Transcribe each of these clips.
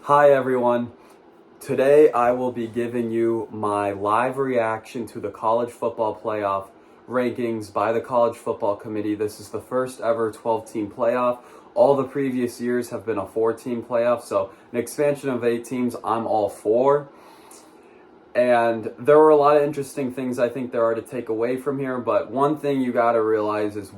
Hi everyone. Today I will be giving you my live reaction to the college football playoff rankings by the College Football Committee. This is the first ever 12-team playoff. All the previous years have been a 4-team playoff, so an expansion of 8 teams I'm all for. And there are a lot of interesting things I think there are to take away from here, but one thing you got to realize is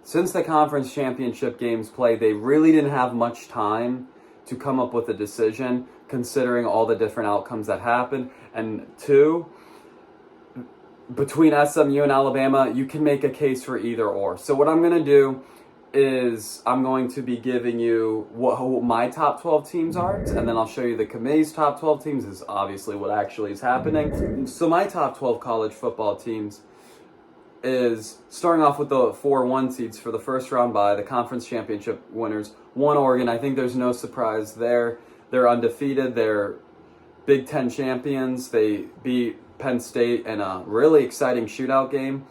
since the conference championship games played, they really didn't have much time to come up with a decision considering all the different outcomes that happened. And 2, between SMU and Alabama, you can make a case for either or. So what I'm going to do is I'm going to be giving you what my top 12 teams are, and then I'll show you the committee's top 12 teams is obviously what actually is happening. So my top 12 college football teams is starting off with the 4-1 seeds for the first round bye, the conference championship winners. 1 Oregon, I think there's no surprise there. They're undefeated. They're Big Ten champions. They beat Penn State in a really exciting shootout game.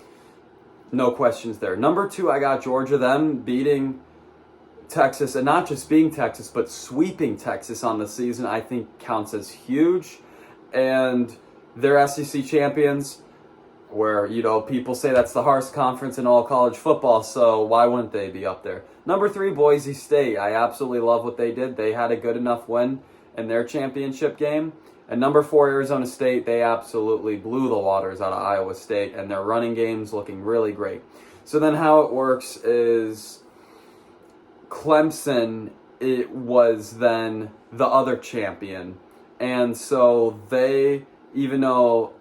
No questions there. Number 2, I got Georgia. Them beating Texas, and not just beating Texas, but sweeping Texas on the season, I think counts as huge. And they're SEC champions, where, people say that's the hardest conference in all college football, so why wouldn't they be up there? Number 3, Boise State. I absolutely love what they did. They had a good enough win in their championship game. And number 4, Arizona State. They absolutely blew the waters out of Iowa State, and their running game's looking really great. So then how it works is Clemson, it was then the other champion. And so they, even though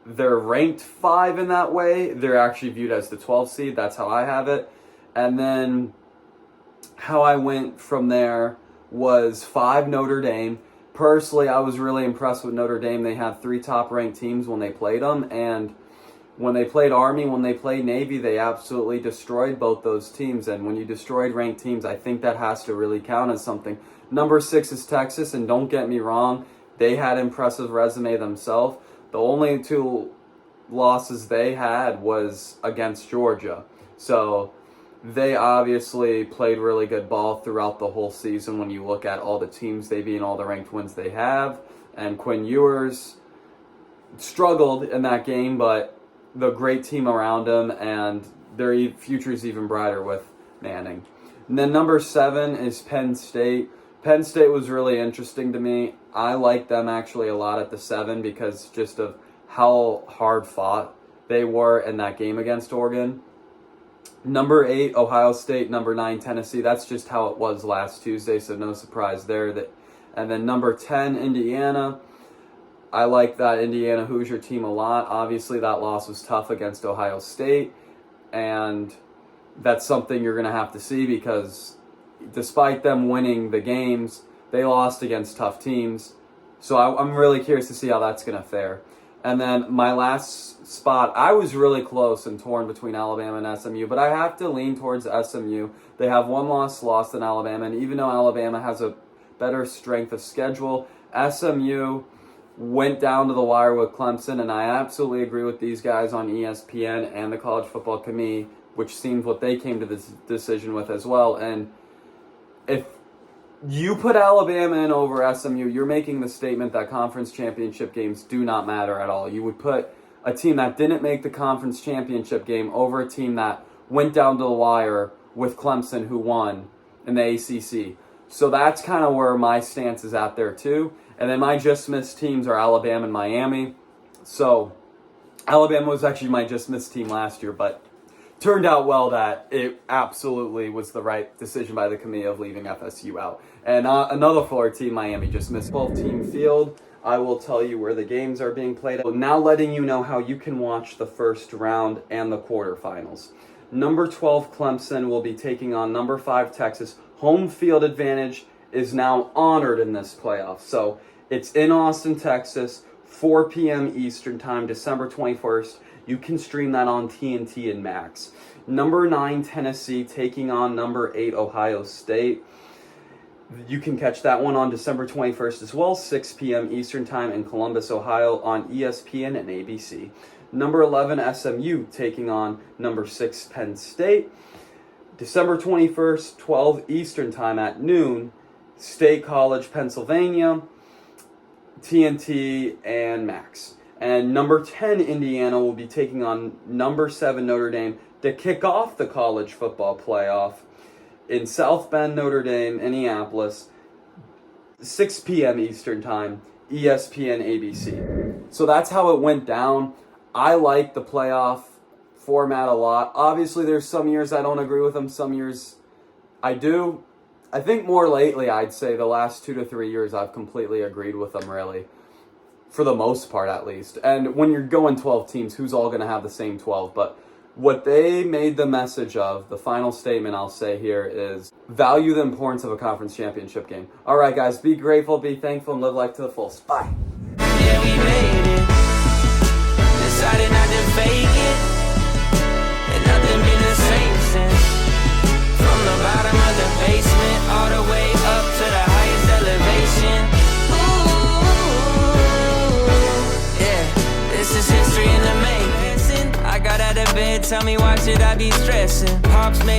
they're ranked 5 in that way, they're actually viewed as the 12th seed. That's how I have it. And then how I went from there was 5, Notre Dame. Personally, I was really impressed with Notre Dame. They had 3 top-ranked teams when they played them, and when they played Army, when they played Navy, they absolutely destroyed both those teams. And when you destroyed ranked teams, I think that has to really count as something. Number 6 is Texas, and don't get me wrong, they had impressive resume themselves. The only 2 losses they had was against Georgia. So they obviously played really good ball throughout the whole season when you look at all the teams they beat and all the ranked wins they have. And Quinn Ewers struggled in that game, but the great team around him, and their future is even brighter with Manning. And then number 7 is Penn State. Penn State was really interesting to me. I like them actually a lot at the 7 because just of how hard fought they were in that game against Oregon. Number 8, Ohio State. Number 9, Tennessee. That's just how it was last Tuesday, so no surprise there. And then number 10, Indiana. I like that Indiana Hoosier team a lot. Obviously, that loss was tough against Ohio State, and that's something you're going to have to see because despite them winning the games, they lost against tough teams. So I'm really curious to see how that's going to fare. And then my last spot, I was really close and torn between Alabama and SMU, but I have to lean towards SMU. They have 1 loss than Alabama, and even though Alabama has a better strength of schedule, SMU went down to the wire with Clemson, and I absolutely agree with these guys on ESPN and the College Football Committee, which seems what they came to this decision with as well. And if you put Alabama in over SMU, you're making the statement that conference championship games do not matter at all. You would put a team that didn't make the conference championship game over a team that went down to the wire with Clemson, who won in the ACC. So that's kind of where my stance is at there too. And then my just missed teams are Alabama and Miami. So Alabama was actually my just missed team last year, but turned out well that it absolutely was the right decision by the committee of leaving FSU out. And another Florida team, Miami, just missed 12-team field. I will tell you where the games are being played. Now letting you know how you can watch the first round and the quarterfinals. Number 12, Clemson, will be taking on number 5, Texas. Home field advantage is now honored in this playoff. So it's in Austin, Texas, 4 p.m. Eastern Time, December 21st. You can stream that on TNT and Max. Number 9, Tennessee, taking on number 8, Ohio State. You can catch that one on December 21st as well, 6 p.m. Eastern Time in Columbus, Ohio on ESPN and ABC. Number 11, SMU, taking on number 6, Penn State. December 21st, 12 Eastern Time at noon, State College, Pennsylvania, TNT, and Max. And number 10, Indiana, will be taking on number 7, Notre Dame, to kick off the college football playoff in South Bend, Notre Dame, Indianapolis, 6 p.m. Eastern Time, ESPN ABC. So that's how it went down. I like the playoff format a lot. Obviously, there's some years I don't agree with them, some years I do. I think more lately, I'd say the last 2 to 3 years, I've completely agreed with them, really. For the most part, at least. And when you're going 12 teams, who's all going to have the same 12? But what they made the message of, the final statement I'll say here is, value the importance of a conference championship game. All right, guys, be grateful, be thankful, and live life to the fullest. Bye. Yeah, we made it. Decided not to fake it. And nothing been the same since. From the bottom of the basement all the way up to the highest elevation. Ooh, yeah, this is history in the making. I got out of bed, tell me why should I be stressing? Pops made